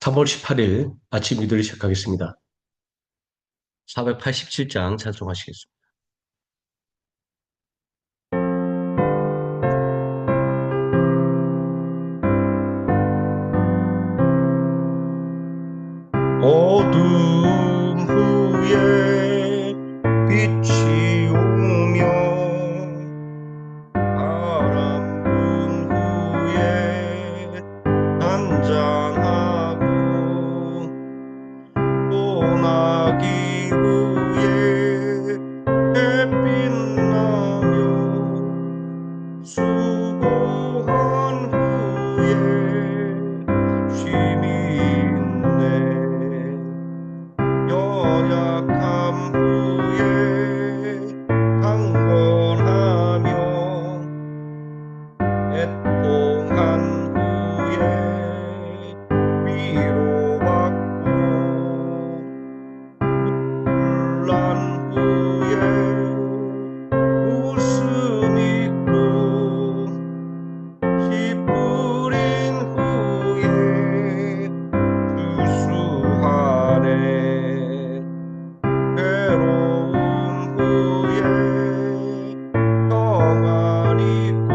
3월 18일 아침 기도를 시작하겠습니다. 487장 찬송하시겠습니다. 어둠 후에 빛이 오며 바람 분 후에 한잔하고 소나기 후에 햇빛 나며 수고한 후에 쉼이 있네. 연약함 후에 강건하며 애통한 후에 위로받고 혼란 후에 웃음 있고 씨 뿌린 후에 주수하네. 괴로움 후에 평안 있고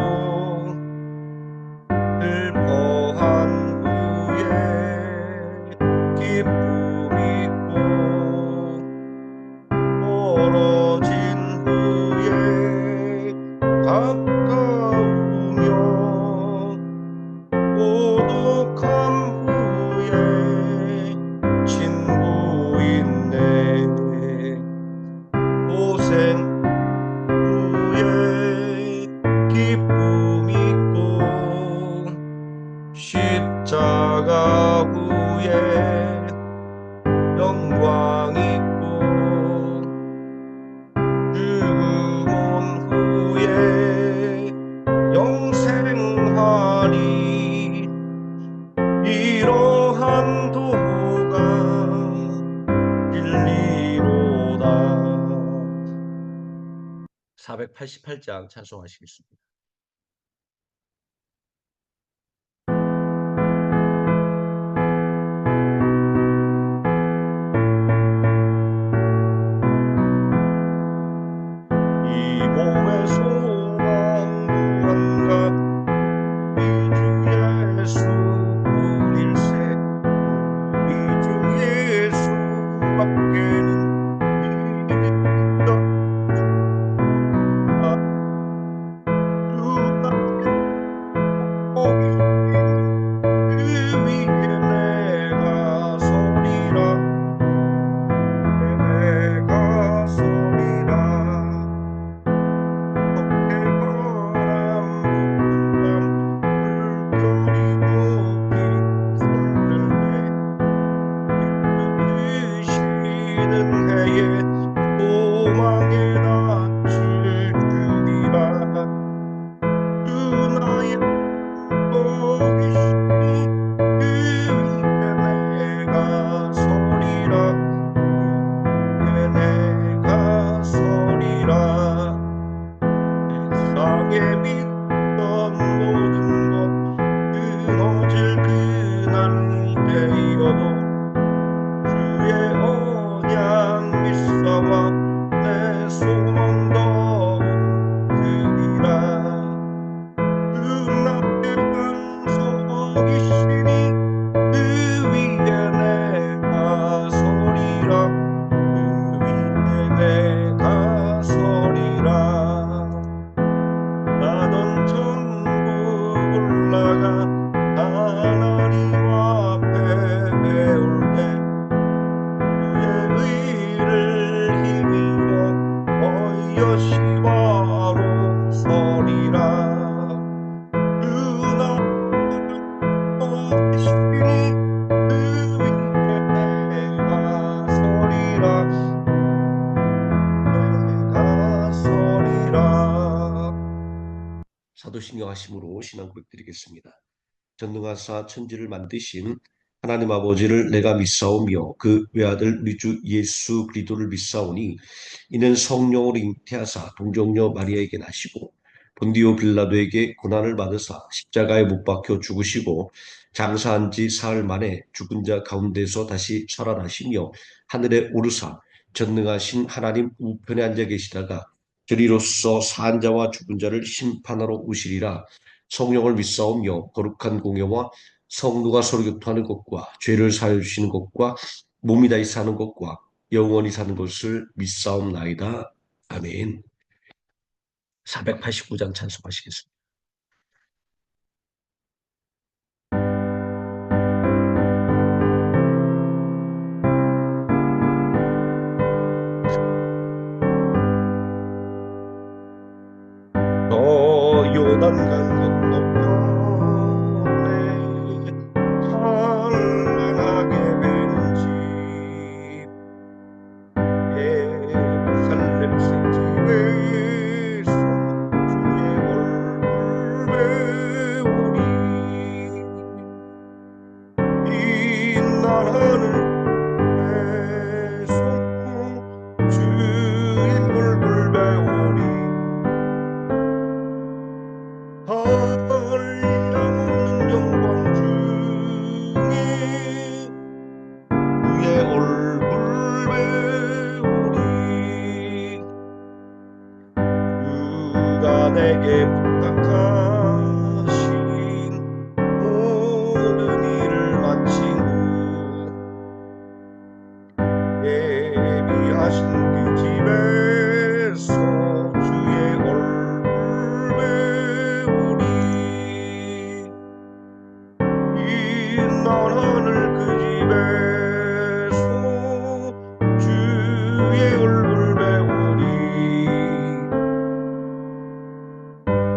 슬퍼한 후에 기쁨 있고 멀어진 후에 가까우며 고독함 후에 친구 있네. 고생 후에 기쁨 있고 십자가 후에 영광 있고 죽음 후에 영생하리. 이러한 도가 진리로다. 488장 찬송하시겠습니다. 이 몸의 소망 무언가 우리 주 예수 뿐일세. 우리 주 예수밖에는 믿을 수 없다. 그 위에 내가 서리라. 내가 서리라. 바람 부는 밤 물결이 높이 솟을 때 드시는 해에 소망의 낯을 주리라. 주 나의 복이시니 그 위에 내가 서리라. 그 위에 내가 서리라. 세상에 믿던 모든 것 끊어질 그날 되어도 주의 언약 믿사와 내 소망 더욱 크리라. 주 나의 반석이시니 그 위에 내가 서리라. 그 위에 내가 서리라. 나는 천국 올라가 하나님 앞에 배울게. 주의 의를 힘입어 어여시 바로 서리라. 주 나의 복이시니 그 위에 내가 서리라. 내가 서리라. 사도신경 하심으로 신앙 고백 드리겠습니다. 전능하사 천지를 만드신 하나님 아버지를 내가 믿사오며 그 외아들 우리 주 예수 그리스도를 믿사오니 이는 성령으로 잉태하사 동정녀 마리아에게 나시고 본디오 빌라도에게 고난을 받으사 십자가에 못 박혀 죽으시고 장사한 지 사흘 만에 죽은 자 가운데서 다시 살아나시며 하늘에 오르사 전능하신 하나님 우편에 앉아 계시다가 저리로서 사한 자와 죽은 자를 심판하러 오시리라. 성령을 믿사오며 거룩한 공예와 성도가 서로 교통하는 것과 죄를 사하여 주시는 것과 몸이 다시 사는 것과 영원히 사는 것을 믿사옵나이다. 아멘. 489장 찬송하시겠습니다. 요단강 건너편에 찬란하게 베는 집 예루살렘 새 집에서 주의 얼굴 배우리 빛나는 하늘에서 주의 얼굴 배우리 한량없는 영광 중에 주의 얼굴 배우리 주가 내게 부탁하신 모든 일을 마친 후 예비하신 그 집에서 주의 얼굴 배우리 빛난 하늘 그 집에서 주의 얼굴 배우리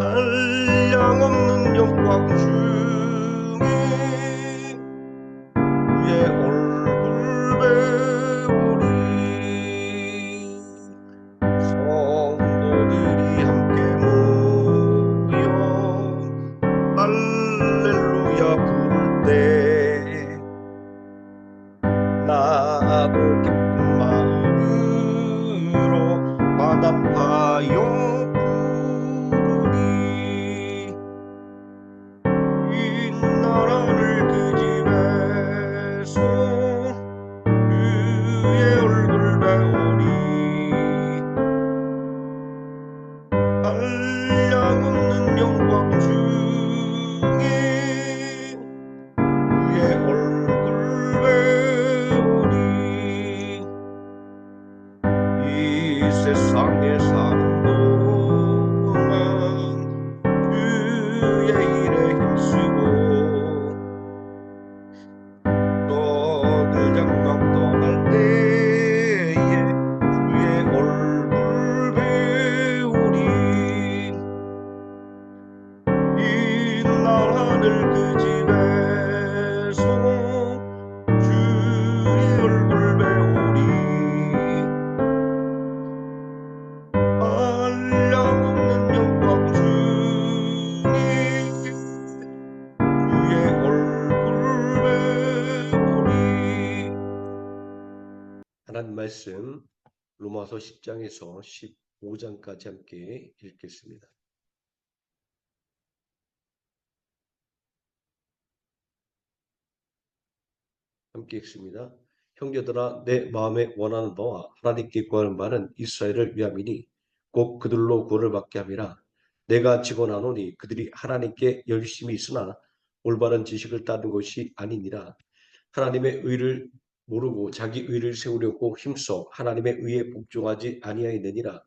한량없는 영광 중에 주의 얼굴 배우리 성도들이 함께 모여 할렐루야 부를 때 나도 기쁜 마음으로 화답하여 부르리 빛난 하늘 그 집에서 주의 얼굴 배우리 한량없는 영광 중에 주의 얼굴 배우리 이 세상에 사는 동안 주의 일에 힘쓰고 떠들 장막 떠날 때에 주의 얼굴 배우리 빛날 하늘 그 집에서 주의 얼굴 배우리 한량없는 영광 중에 주의 얼굴 배우리 하나님 말씀 로마서 10장에서 15장까지 함께 읽겠습니다. 함께 읽습니다. 형제들아 내 마음에 원하는 바와 하나님께 구하는 바는 이스라엘을 위함이니 곧 그들로 구원을 받게 함이라. 내가 직언하노니 그들이 하나님께 열심히 있으나 올바른 지식을 따른 것이 아니니라. 하나님의 의를 모르고 자기 의를 세우려고 힘써 하나님의 의에 복종하지 아니하였느니라.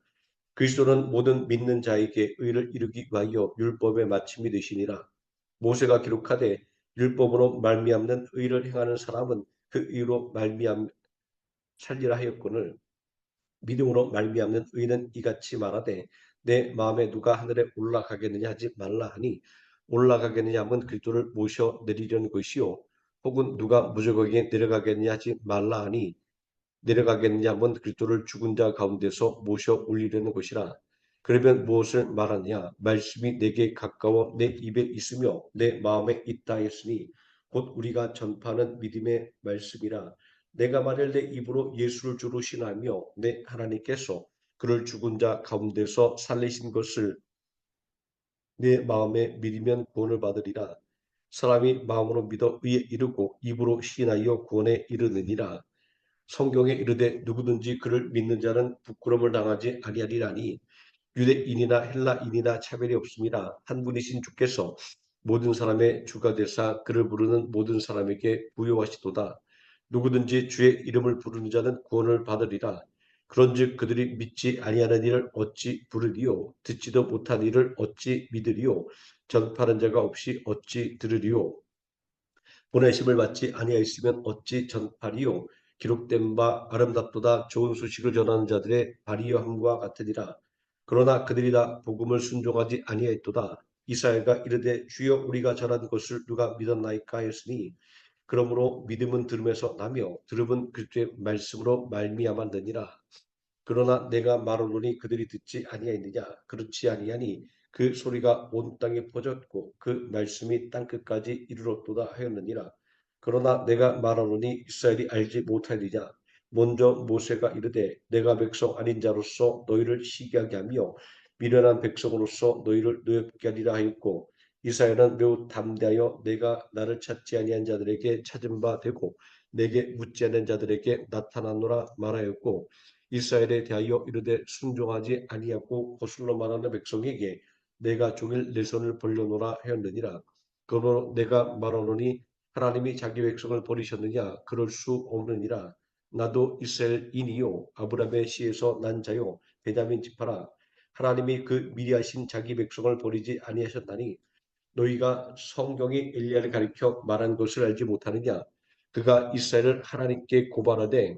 그리스도는 모든 믿는 자에게 의를 이루기 위하여 율법의 마침이 되시니라. 모세가 기록하되 율법으로 말미암는 의를 행하는 사람은 그 의로 말미암 살리라 하였거늘 믿음으로 말미암는 의는 이같이 말하되 내 마음에 누가 하늘에 올라가겠느냐 하지 말라 하니 올라가겠느냐 하면 그리스도를 모셔 내리려는 것이요 혹은 누가 무저거기에 내려가겠느냐 하지 말라 하니 내려가겠느냐 하면 그리스도를 죽은 자 가운데서 모셔 올리려는 것이라. 그러면 무엇을 말하느냐? 말씀이 내게 가까워 내 입에 있으며 내 마음에 있다 했으니 곧 우리가 전파하는 믿음의 말씀이라. 내가 만일 내 입으로 예수를 주로 신하며 내 하나님께서 그를 죽은 자 가운데서 살리신 것을 내 마음에 믿으면 구원을 받으리라. 사람이 마음으로 믿어 의에 이르고 입으로 시인하여 구원에 이르느니라. 성경에 이르되 누구든지 그를 믿는 자는 부끄러움을 당하지 아니하리라니. 유대인이나 헬라인이나 차별이 없습니다. 한 분이신 주께서 모든 사람의 주가 되사 그를 부르는 모든 사람에게 부요하시도다. 누구든지 주의 이름을 부르는 자는 구원을 받으리라. 그런즉 그들이 믿지 아니하는 일을 어찌 부르리요? 듣지도 못한 일을 어찌 믿으리요? 전파하는 자가 없이 어찌 들으리요? 보내심을 받지 아니하였으면 어찌 전파리요? 기록된 바 아름답도다 좋은 소식을 전하는 자들의 발이여함과 같으니라. 그러나 그들이 다 복음을 순종하지 아니하였도다. 이사야가 이르되 주여 우리가 전한 것을 누가 믿었나이까 하였으니 그러므로 믿음은 들음에서 나며 들음은 그리스도의 말씀으로 말미암았느니라. 그러나 내가 말하노니 그들이 듣지 아니하였느냐? 그렇지 아니하니 그 소리가 온 땅에 퍼졌고 그 말씀이 땅끝까지 이르렀도다 하였느니라. 그러나 내가 말하노니 이스라엘이 알지 못하리냐? 먼저 모세가 이르되 내가 백성 아닌 자로서 너희를 시기하게 하며 미련한 백성으로서 너희를 노엽게 하리라 하였고, 이사야는 매우 담대하여 내가 나를 찾지 아니한 자들에게 찾은 바 되고 내게 묻지 않은 자들에게 나타나노라 말하였고, 이스라엘에 대하여 이르되 순종하지 아니하고 거슬러 말하는 백성에게 내가 종일 내 손을 벌려놓으라 하였느니라. 그러므로 내가 말하노니 하나님이 자기 백성을 버리셨느냐? 그럴 수 없느니라. 나도 이스라엘인이요 아브라함의 씨에서 난 자요 베냐민 지파라. 하나님이 그 미리하신 자기 백성을 버리지 아니하셨나니 너희가 성경이 엘리야를 가리켜 말한 것을 알지 못하느냐? 그가 이스라엘을 하나님께 고발하되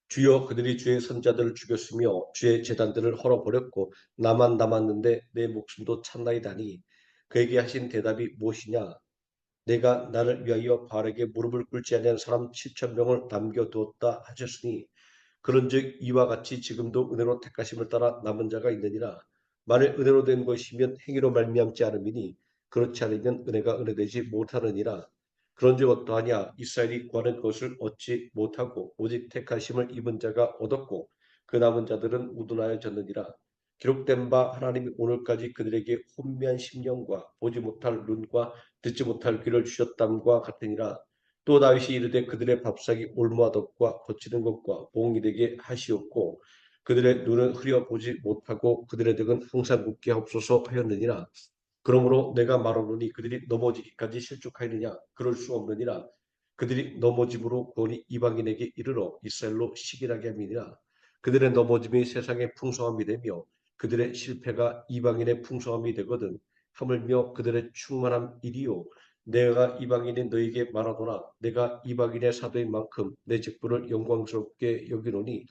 주여 그들이 주의 선자들을 죽였으며 주의 제단들을 헐어버렸고 나만 남았는데 내 목숨도 참나이다니. 그에게 하신 대답이 무엇이냐? 내가 나를 위하여 바알에게 무릎을 꿇지 아니한 사람 7,000명을 남겨두었다 하셨으니 그런즉 이와 같이 지금도 은혜로 택하심을 따라 남은 자가 있느니라. 만일 은혜로 된 것이면 행위로 말미암지 않음이니 그렇지 않으면 은혜가 은혜되지 못하느니라. 그런즉 어떠하냐? 이스라엘이 구하는 것을 얻지 못하고 오직 택하심을 입은 자가 얻었고 그 남은 자들은 우둔하여졌느니라. 기록된 바 하나님이 오늘까지 그들에게 혼미한 심령과 보지 못할 눈과 듣지 못할 귀를 주셨담과 같으니라. 또 다윗이 이르되 그들의 밥상이 올무화덕과 거치는 것과 봉이 되게 하시옵고 그들의 눈은 흐려 보지 못하고 그들의 등은 항상 굳게 하옵소서 하였느니라. 그러므로 내가 말하노니 그들이 넘어지기까지 실족하였느냐? 그럴 수 없느니라. 그들이 넘어짐으로 구원이 이방인에게 이르러 이스라엘로 시기하게 함이니라. 그들의 넘어짐이 세상의 풍성함이 되며 그들의 실패가 이방인의 풍성함이 되거든. 하물며 그들의 충만함 이리요 내가 이방인인 너에게 말하노라. 내가 이방인의 사도인 만큼 내 직분을 영광스럽게 여기노니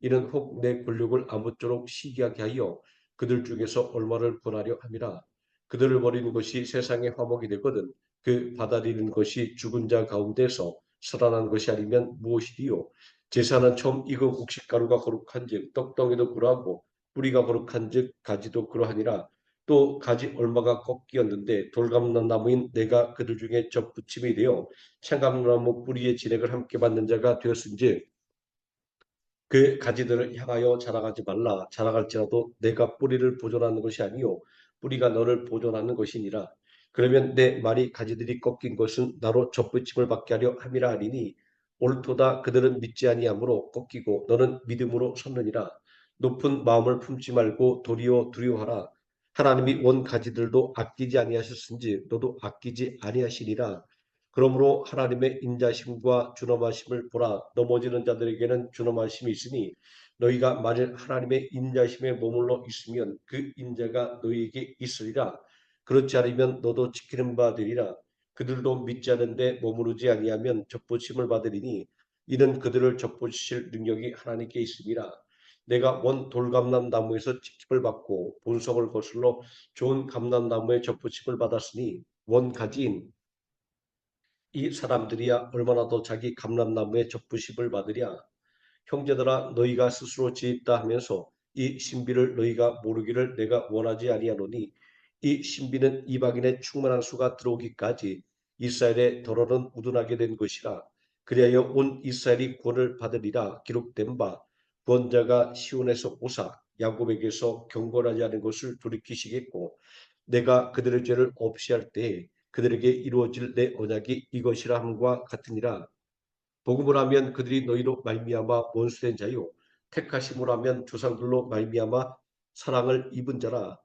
이는 혹 내 권력을 아무쪼록 시기하게 하여 그들 중에서 얼마를 권하려 함이라. 그들을 버리는 것이 세상의 화목이 되거든 그 받아들이는 것이 죽은 자 가운데서 살아난 것이 아니면 무엇이리요? 제사는 처음 익은 곡식가루가 거룩한즉 떡덩이도 그러하고 뿌리가 거룩한즉 가지도 그러하니라. 또 가지 얼마가 꺾이었는데 돌감나무인 내가 그들 중에 접붙임이 되어 창감나무 뿌리의 진액을 함께 받는 자가 되었은즉 그 가지들을 향하여 자라가지 말라. 자라갈지라도 내가 뿌리를 보존하는 것이 아니요 뿌리가 너를 보존하는 것이니라. 그러면 내 말이 가지들이 꺾인 것은 나로 접붙임을 받게 하려 함이라 하리니 옳도다. 그들은 믿지 아니하므로 꺾이고 너는 믿음으로 섰느니라. 높은 마음을 품지 말고 도리어 두려워하라. 하나님이 원 가지들도 아끼지 아니하셨은지 너도 아끼지 아니하시리라. 그러므로 하나님의 인자심과 준엄하심을 보라. 넘어지는 자들에게는 준엄하심이 있으니 너희가 만일 하나님의 인자심에 머물러 있으면 그 인자가 너희에게 있으리라. 그렇지 않으면 너도 지키는 바 되리라. 그들도 믿지 않은데 머무르지 아니하면 접붙임을 받으리니 이는 그들을 접붙이실 능력이 하나님께 있음이라. 내가 원 돌감람 나무에서 직집을 받고 본성을 거슬러 좋은 감람나무에 접붙임을 받았으니 원 가지인 이 사람들이야 얼마나 더 자기 감람나무에 접부심을 받으랴. 형제들아 너희가 스스로 지있다 하면서 이 신비를 너희가 모르기를 내가 원하지 아니하노니 이 신비는 이방인의 충만한 수가 들어오기까지 이스라엘의 덜어는 우둔하게 된 것이라. 그리하여 온 이스라엘이 구원을 받으리라. 기록된 바 구원자가 시온에서 오사 야곱에게서 경건하지 않은 것을 돌이키시겠고 내가 그들의 죄를 없이 할 때에 그들에게 이루어질 내 언약이 이것이라 함과 같으니라. 복음을 하면 그들이 너희로 말미암아 원수된 자요 택하심으로 하면 조상들로 말미암아 사랑을 입은 자라.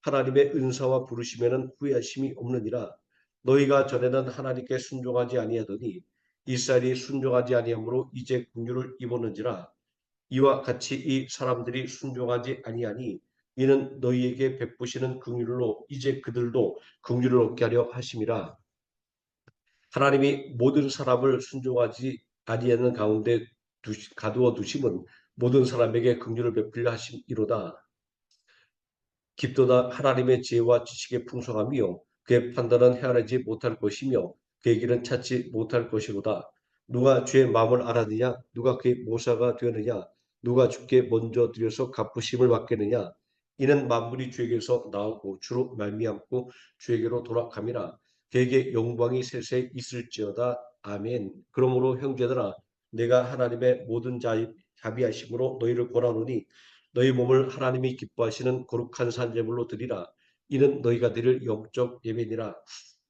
하나님의 은사와 부르심에는 후회하심이 없느니라. 너희가 전에는 하나님께 순종하지 아니하더니 이스라엘이 순종하지 아니하므로 이제 긍휼을 입었는지라. 이와 같이 이 사람들이 순종하지 아니하니 이는 너희에게 베푸시는 긍휼로 이제 그들도 긍휼을 얻게 하려 하심이라. 하나님이 모든 사람을 순종하지 아니하는 가운데 가두어 두심은 모든 사람에게 긍휼을 베풀려 하심이로다. 깊도다 하나님의 지혜와 지식의 풍성함이요 그의 판단은 헤아리지 못할 것이며 그의 길은 찾지 못할 것이로다. 누가 주의 마음을 알았느냐? 누가 그의 모사가 되었느냐? 누가 주께 먼저 드려서 갚으심을 받겠느냐? 이는 만물이 주에게서 나오고 주로 말미암고 주에게로 돌아감이라. 그에게 영광이 세세 있을지어다. 아멘. 그러므로 형제들아 내가 하나님의 모든 자비하심으로 너희를 권하노니 너희 몸을 하나님이 기뻐하시는 거룩한 산제물로 드리라. 이는 너희가 드릴 영적 예배니라.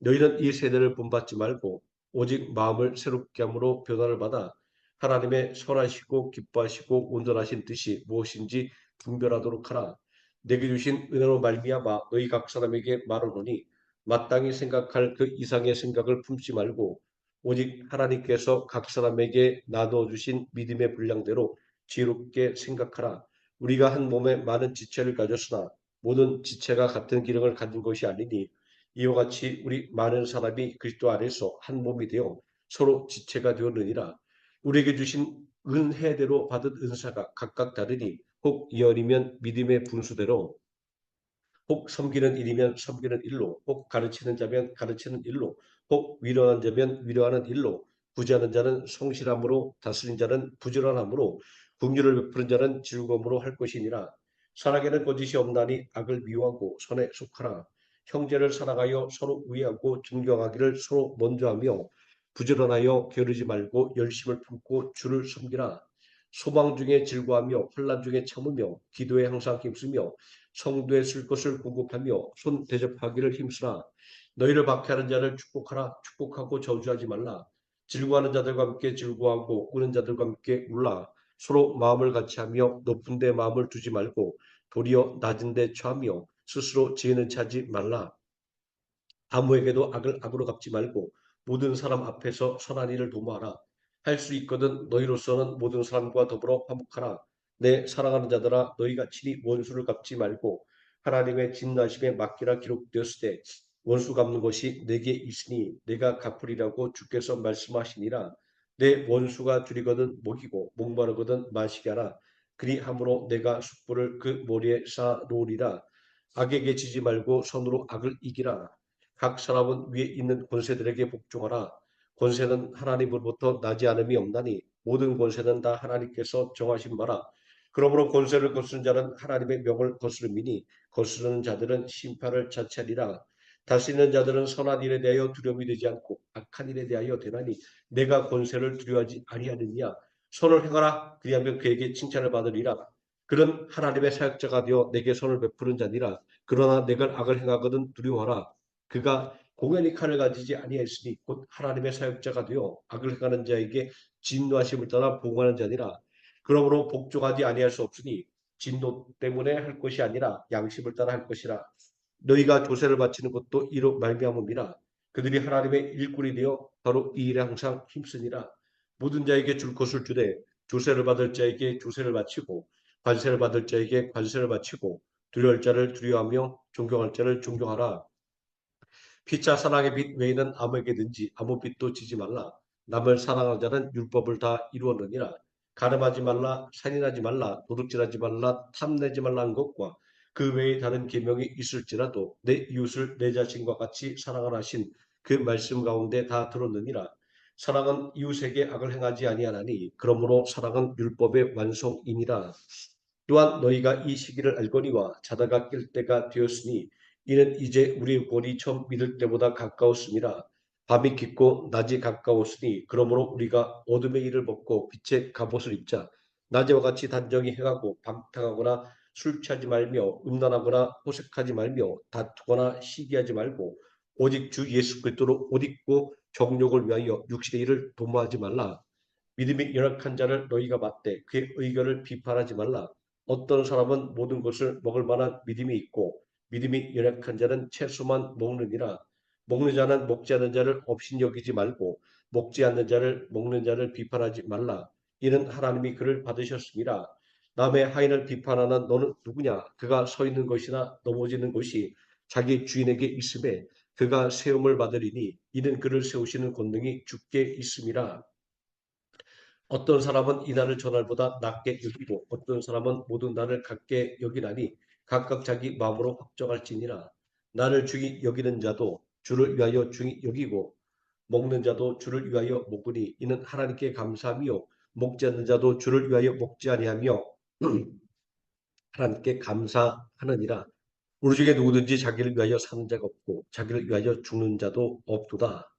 너희는 이 세대를 본받지 말고 오직 마음을 새롭게 함으로 변화를 받아 하나님의 선하시고 기뻐하시고 온전하신 뜻이 무엇인지 분별하도록 하라. 내게 주신 은혜로 말미암아 너희 각 사람에게 말하노니 마땅히 생각할 그 이상의 생각을 품지 말고 오직 하나님께서 각 사람에게 나누어 주신 믿음의 분량대로 지혜롭게 생각하라. 우리가 한 몸에 많은 지체를 가졌으나 모든 지체가 같은 기능을 가진 것이 아니니 이와 같이 우리 많은 사람이 그리스도 안에서 한 몸이 되어 서로 지체가 되었느니라. 우리에게 주신 은혜대로 받은 은사가 각각 다르니 혹 예언이면 믿음의 분수대로 혹 섬기는 일이면 섬기는 일로, 혹 가르치는 자면 가르치는 일로, 혹 위로하는 자면 위로하는 일로, 구제하는 자는 성실함으로, 다스린 자는 부지런함으로, 긍휼을 베푸는 자는 즐거움으로 할 것이니라. 사랑에는 거짓이 없나니 악을 미워하고 선에 속하라. 형제를 사랑하여 서로 우애하고 존경하기를 서로 먼저 하며, 부지런하여 게으르지 말고 열심을 품고 주를 섬기라. 소망 중에 즐거하며 환난 중에 참으며 기도에 항상 힘쓰며 성도에 쓸 것을 공급하며 손 대접하기를 힘쓰라. 너희를 박해하는 자를 축복하라. 축복하고 저주하지 말라. 즐거워하는 자들과 함께 즐거워하고 우는 자들과 함께 울라. 서로 마음을 같이하며 높은 데 마음을 두지 말고 도리어 낮은 데 처하며 스스로 지혜는 차지 말라. 아무에게도 악을 악으로 갚지 말고 모든 사람 앞에서 선한 일을 도모하라. 할 수 있거든 너희로서는 모든 사람과 더불어 화목하라. 내 사랑하는 자들아 너희가 친히 원수를 갚지 말고 하나님의 진노하심에 맡기라 기록되었을 때 원수 갚는 것이 내게 있으니 내가 갚으리라고 주께서 말씀하시니라. 내 원수가 줄이거든 먹이고 목마르거든 마시게 하라. 그리함으로 내가 숯불을 그 머리에 쌓아놓으리라. 악에게 지지 말고 선으로 악을 이기라. 각 사람은 위에 있는 권세들에게 복종하라. 권세는 하나님으로부터 나지 않음이 없나니 모든 권세는 다 하나님께서 정하신 바라. 그러므로 권세를 거스른 자는 하나님의 명을 거스름이니 거스르는 자들은 심판을 자치하리라. 다스리는 자들은 선한 일에 대하여 두려움이 되지 않고 악한 일에 대하여 되나니 내가 권세를 두려워하지 아니하느냐. 선을 행하라. 그리하면 그에게 칭찬을 받으리라. 그는 하나님의 사역자가 되어 내게 선을 베푸는 자니라. 그러나 내가 악을 행하거든 두려워하라. 그가 공연히 칼을 가지지 아니하였으니 곧 하나님의 사역자가 되어 악을 행하는 자에게 진노하심을 따라 보응하는 자니라. 그러므로 복종하지 아니할 수 없으니 진노 때문에 할 것이 아니라 양심을 따라 할 것이라. 너희가 조세를 바치는 것도 이로 말미암음이라. 그들이 하나님의 일꾼이 되어 바로 이 일에 항상 힘쓰니라. 모든 자에게 줄 것을 주되 조세를 받을 자에게 조세를 바치고 관세를 받을 자에게 관세를 바치고 두려울 자를 두려워하며 존경할 자를 존경하라. 피차 사랑의 빛 외에는 아무에게든지 아무 빛도 지지 말라. 남을 사랑하는 자는 율법을 다 이루었느니라. 가늠하지 말라, 살인하지 말라, 도둑질하지 말라, 탐내지 말라 한 것과 그 외에 다른 계명이 있을지라도 내 이웃을 내 자신과 같이 사랑하라 하신 그 말씀 가운데 다 들었느니라. 사랑은 이웃에게 악을 행하지 아니하나니 그러므로 사랑은 율법의 완성이니라. 또한 너희가 이 시기를 알거니와 자다가 깰 때가 되었으니 이는 이제 우리 권이 처음 믿을 때보다 가까웠습니다. 밤이 깊고 낮이 가까웠으니 그러므로 우리가 어둠의 일을 벗고 빛의 갑옷을 입자. 낮에와 같이 단정히 행하고 방탕하거나 술 취하지 말며 음란하거나 호색하지 말며 다투거나 시기하지 말고 오직 주 예수 그리스도로 옷 입고 정욕을 위하여 육신의 일을 도모하지 말라. 믿음이 연약한 자를 너희가 맞대 그의 의견을 비판하지 말라. 어떤 사람은 모든 것을 먹을 만한 믿음이 있고 믿음이 연약한 자는 채소만 먹느니라. 먹는 자는 먹지 않는 자를 업신여기지 말고 먹지 않는 자를 먹는 자를 비판하지 말라. 이는 하나님이 그를 받으셨습니다. 남의 하인을 비판하는 너는 누구냐? 그가 서 있는 것이나 넘어지는 것이 자기 주인에게 있음에 그가 세움을 받으리니 이는 그를 세우시는 권능이 주께 있음이라. 어떤 사람은 이 날을 저 날보다 낮게 여기고 어떤 사람은 모든 날을 같게 여기나니 각각 자기 마음으로 확정할지니라. 나를 중히 여기는 자도 주를 위하여 중히 여기고 먹는 자도 주를 위하여 먹으니 이는 하나님께 감사하며 먹지 않는 자도 주를 위하여 먹지 아니하며 하나님께 감사하느니라. 우리 중에 누구든지 자기를 위하여 사는 자가 없고 자기를 위하여 죽는 자도 없도다.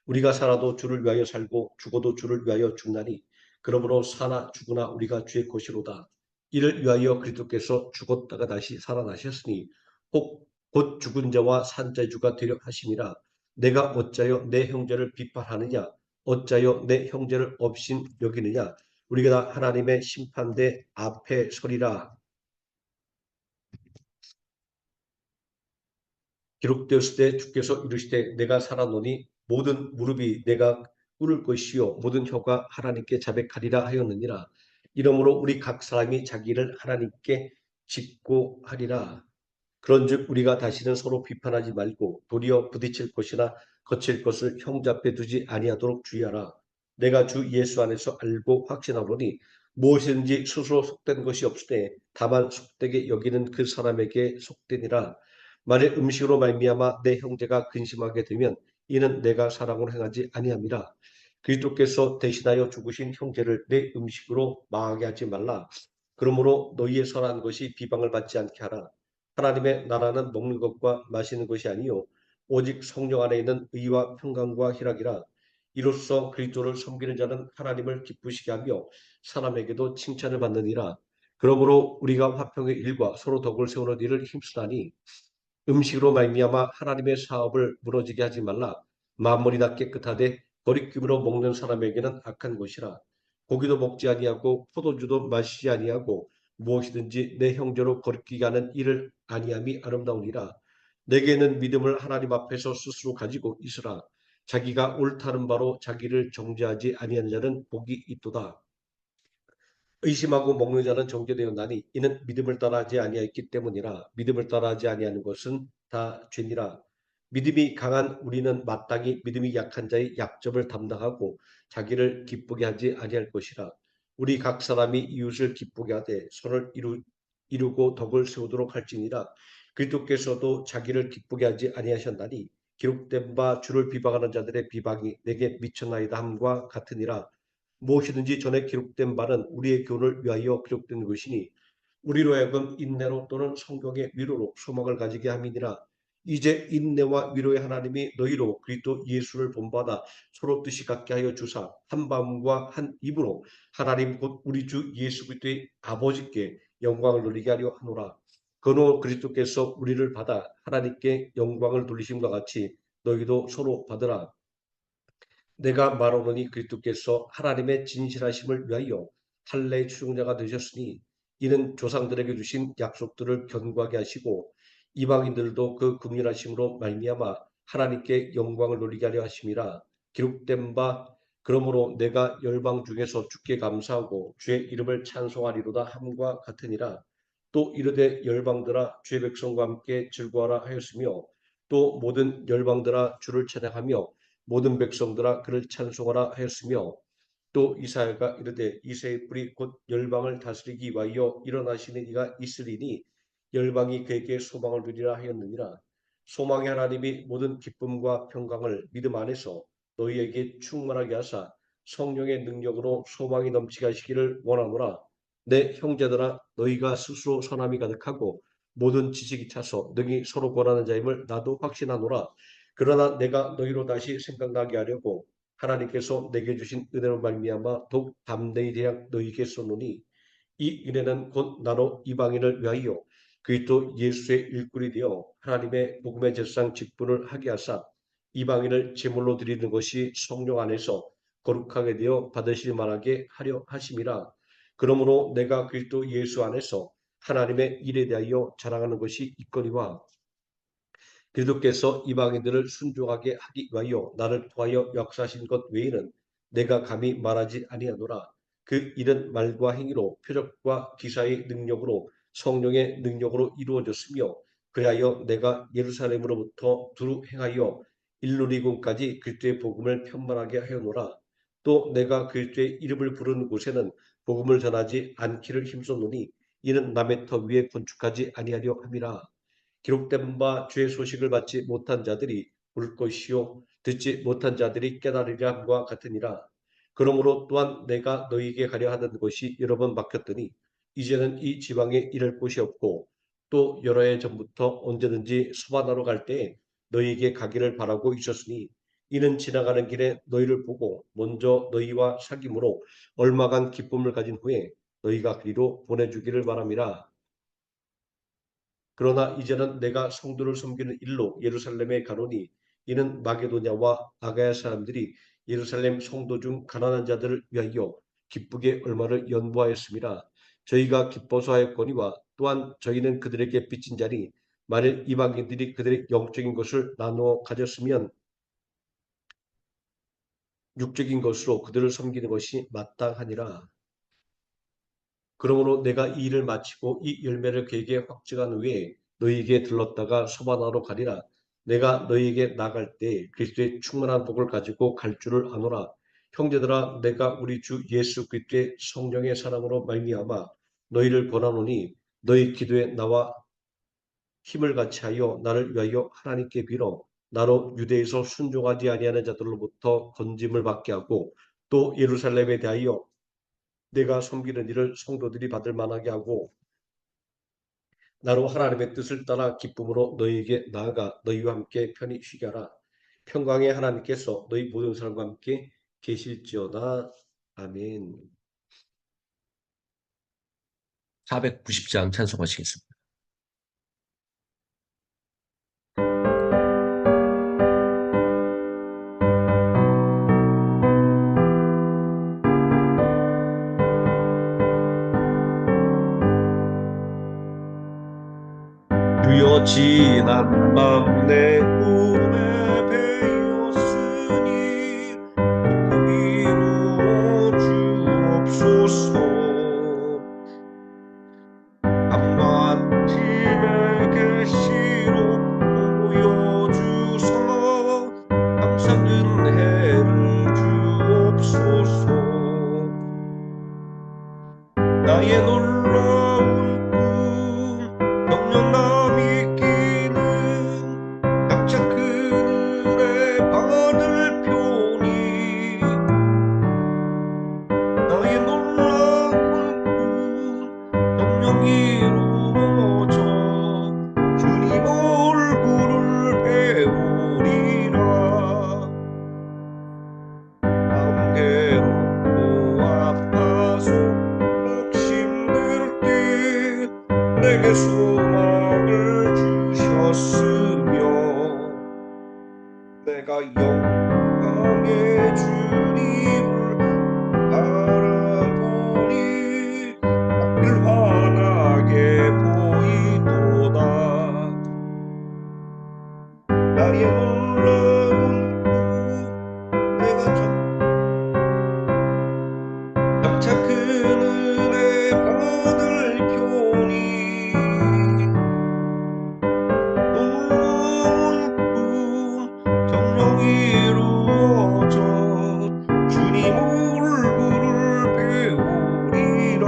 우리가 살아도 주를 위하여 살고 죽어도 주를 위하여 죽나니 그러므로 사나 죽으나 우리가 주의 것이로다. 이를 위하여 그리스도께서 죽었다가 다시 살아나셨으니 곧 죽은 자와 산 자의 주가 되려 하심이라. 내가 어찌하여 내 형제를 비판하느냐? 어찌하여 내 형제를 업신 여기느냐? 우리가 다 하나님의 심판대 앞에 서리라. 기록되었을 때 주께서 이르시되 내가 살아노니 모든 무릎이 내가 꿇을 것이요 모든 혀가 하나님께 자백하리라 하였느니라. 이러므로 우리 각 사람이 자기를 하나님께 직고하리라. 그런즉 우리가 다시는 서로 비판하지 말고 도리어 부딪힐 것이나 거칠 것을 형제 앞에 두지 아니하도록 주의하라. 내가 주 예수 안에서 알고 확신하노니 무엇이든지 스스로 속된 것이 없으되 다만 속되게 여기는 그 사람에게 속되니라. 만일 음식으로 말미암아 내 형제가 근심하게 되면 이는 내가 사랑으로 행하지 아니함이라. 그리스도께서 대신하여 죽으신 형제를 내 음식으로 망하게 하지 말라. 그러므로 너희의 선한 것이 비방을 받지 않게 하라. 하나님의 나라는 먹는 것과 마시는 것이 아니요 오직 성령 안에 있는 의와 평강과 희락이라. 이로써 그리스도를 섬기는 자는 하나님을 기쁘시게 하며 사람에게도 칭찬을 받느니라. 그러므로 우리가 화평의 일과 서로 덕을 세우는 일을 힘쓰나니 음식으로 말미암아 하나님의 사업을 무너지게 하지 말라. 만물이 다 깨끗하되 거리낌으로 먹는 사람에게는 악한 것이라. 고기도 먹지 아니하고 포도주도 마시지 아니하고 무엇이든지 내 형제로 거리끼게 하는 일을 아니함이 아름다우니라. 내게는 믿음을 하나님 앞에서 스스로 가지고 있으라. 자기가 옳다는 바로 자기를 정죄하지 아니한 자는 복이 있도다. 의심하고 먹는 자는 정죄되었나니 이는 믿음을 따라하지 아니하였기 때문이라. 믿음을 따라하지 아니하는 것은 다 죄니라. 믿음이 강한 우리는 마땅히 믿음이 약한 자의 약점을 담당하고 자기를 기쁘게 하지 아니할 것이라. 우리 각 사람이 이웃을 기쁘게 하되 선을 이루고 덕을 세우도록 할지니라. 그리스도께서도 자기를 기쁘게 하지 아니하셨나니 기록된 바 주를 비방하는 자들의 비방이 내게 미쳤나이다 함과 같으니라. 무엇이든지 전에 기록된 바는 우리의 교훈을 위하여 기록된 것이니 우리로 하여금 인내로 또는 성경의 위로로 소망을 가지게 함이니라. 이제 인내와 위로의 하나님이 너희로 그리스도 예수를 본받아 서로 뜻이 같게 하여 주사 한 마음과 한 입으로 하나님 곧 우리 주 예수 그리스도의 아버지께 영광을 돌리게 하려 하노라. 그노 그리스도께서 우리를 받아 하나님께 영광을 돌리심과 같이 너희도 서로 받으라. 내가 말하노니 그리스도께서 하나님의 진실하심을 위하여 할례의 추종자가 되셨으니 이는 조상들에게 주신 약속들을 견고하게 하시고 이방인들도 그 긍휼하심으로 말미암아 하나님께 영광을 돌리게 하려 하심이라. 기록된 바 그러므로 내가 열방 중에서 주께 감사하고 주의 이름을 찬송하리로다 함과 같으니라. 또 이르되 열방들아 주의 백성과 함께 즐거워하라 하였으며 또 모든 열방들아 주를 찬양하며 모든 백성들아 그를 찬송하라 하였으며 또 이사야가 이르되 이새의 뿔이 곧 열방을 다스리기 위하여 일어나시는 이가 있으리니 열방이 그에게 소망을 두리라 하였느니라. 소망의 하나님이 모든 기쁨과 평강을 믿음 안에서 너희에게 충만하게 하사 성령의 능력으로 소망이 넘치게 하시기를 원하노라. 내 형제들아 너희가 스스로 선함이 가득하고 모든 지식이 차서 능히 서로 권하는 자임을 나도 확신하노라. 그러나 내가 너희로 다시 생각나게 하려고 하나님께서 내게 주신 은혜로 말미암아 더욱 담대히 대학 너희에게 쏘노니 이 은혜는 곧 나로 이방인을 위하여 그리스도 예수의 일꾼이 되어 하나님의 복음의 제사장 직분을 하게 하사 이방인을 제물로 드리는 것이 성령 안에서 거룩하게 되어 받으실 만하게 하려 하심이라. 그러므로 내가 그리스도 예수 안에서 하나님의 일에 대하여 자랑하는 것이 있거니와 그리스도께서 이방인들을 순종하게 하기 위하여 나를 통하여 역사하신 것 외에는 내가 감히 말하지 아니하노라. 그 일은 말과 행위로 표적과 기사의 능력으로 성령의 능력으로 이루어졌으며 그리하여 내가 예루살렘으로부터 두루 행하여 일루리군까지 그리스도의 복음을 편만하게 하여노라. 또 내가 그리스도의 이름을 부르는 곳에는 복음을 전하지 않기를 힘썼노니 이는 남의 터 위에 건축하지 아니하려 함이라. 기록된 바 주의 소식을 받지 못한 자들이 울 것이요 듣지 못한 자들이 깨달으려 함과 같으니라. 그러므로 또한 내가 너희에게 가려 하던 것이 여러 번 막혔더니 이제는 이 지방에 이를 곳이 없고 또 여러 해 전부터 언제든지 서바나로 갈 때에 너희에게 가기를 바라고 있었으니 이는 지나가는 길에 너희를 보고 먼저 너희와 사귐으로 얼마간 기쁨을 가진 후에 너희가 그리로 보내주기를 바람이라. 그러나 이제는 내가 성도를 섬기는 일로 예루살렘에 가노니 이는 마게도냐와 아가야 사람들이 예루살렘 성도 중 가난한 자들을 위하여 기쁘게 얼마를 연보하였습니다. 저희가 기뻐서 하였거니와 또한 저희는 그들에게 빚진 자니 만일 이방인들이 그들의 영적인 것을 나누어 가졌으면 육적인 것으로 그들을 섬기는 것이 마땅하니라. 그러므로 내가 이 일을 마치고 이 열매를 그에게 확증한 후에 너희에게 들렀다가 서바나로 가리라. 내가 너희에게 나갈 때 그리스도의 충만한 복을 가지고 갈 줄을 아노라. 형제들아, 내가 우리 주 예수 그리스도의 성령의 사랑으로 말미암아 너희를 권하노니 너희 기도에 나와 힘을 같이 하여 나를 위하여 하나님께 빌어 나로 유대에서 순종하지 아니하는 자들로부터 건짐을 받게 하고 또 예루살렘에 대하여 내가 섬기는 일을 성도들이 받을 만하게 하고 나로 하나님의 뜻을 따라 기쁨으로 너희에게 나아가 너희와 함께 편히 쉬게 하라. 평강의 하나님께서 너희 모든 사람과 함께 계실지어다. 아멘. 490장 찬송하시겠습니다. 주여 지난 밤 내 꿈에 배었으니 기쁨 이루어 주옵소서. 밤과 아침의 계시로 보여주사 항상 은혜를 주옵소서. 나의 놀라운 꿈 영영 남이 끼는 각자 그늘에 받을 표니 나의 놀라운 꿈 영영 이루어져 주님 얼굴을 배우리라. 마음 괴롭고 아파서 힘들 때 내게 소망을 주셨으며 내가 영광의 주님을 바라보니 앞길 환하게 보이도다. 나의 놀라운 꿈 내가 각자 그늘에 받을 표니 놀라운 꿈 정녕 이루어져 주님 얼굴을 배우리라.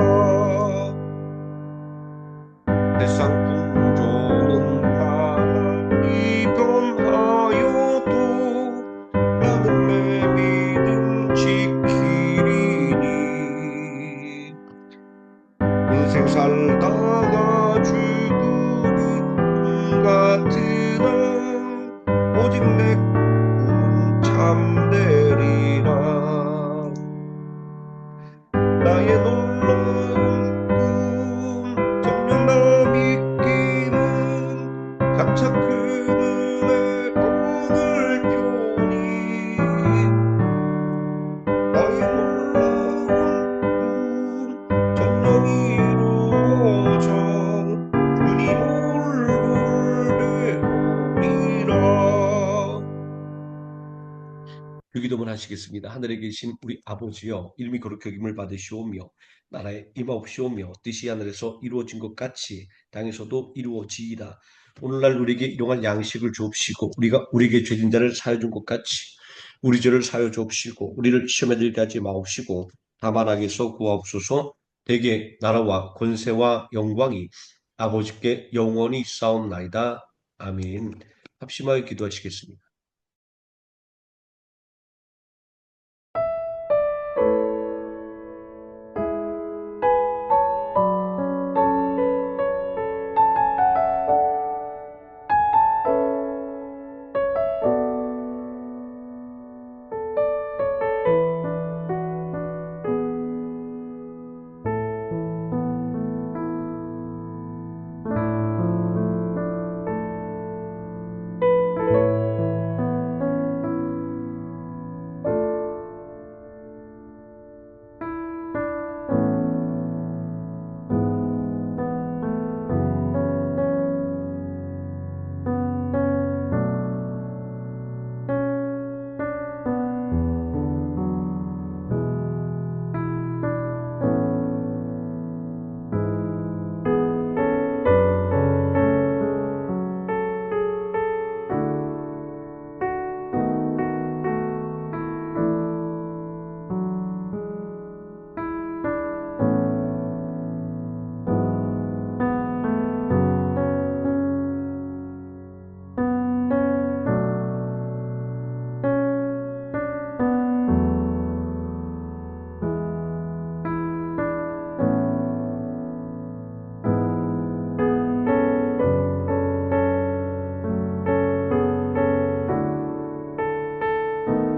세상 풍조는 많이 변하여도 나는 내 믿음 지키리니. 인생 살다가 죽으니 꿈 같으나 오직 내 꿈은 참되리라. 나의 놀라운 꿈 정녕 나 믿기 주기도문 하시겠습니다. 하늘에 계신 우리 아버지여, 이름이 거룩히 여김을 받으시오며 나라에 임하옵시오며 뜻이 하늘에서 이루어진 것 같이 땅에서도 이루어지이다. 오늘날 우리에게 일용할 양식을 주옵시고 우리가 우리에게 죄진 자를 사여 준 것 같이 우리 죄를 사여 주옵시고 우리를 시험에 들게 하지 마옵시고 다만 악에서 구하옵소서. 대개 나라와 권세와 영광이 아버지께 영원히 싸움나이다. 아멘. 합심하여 기도하시겠습니다.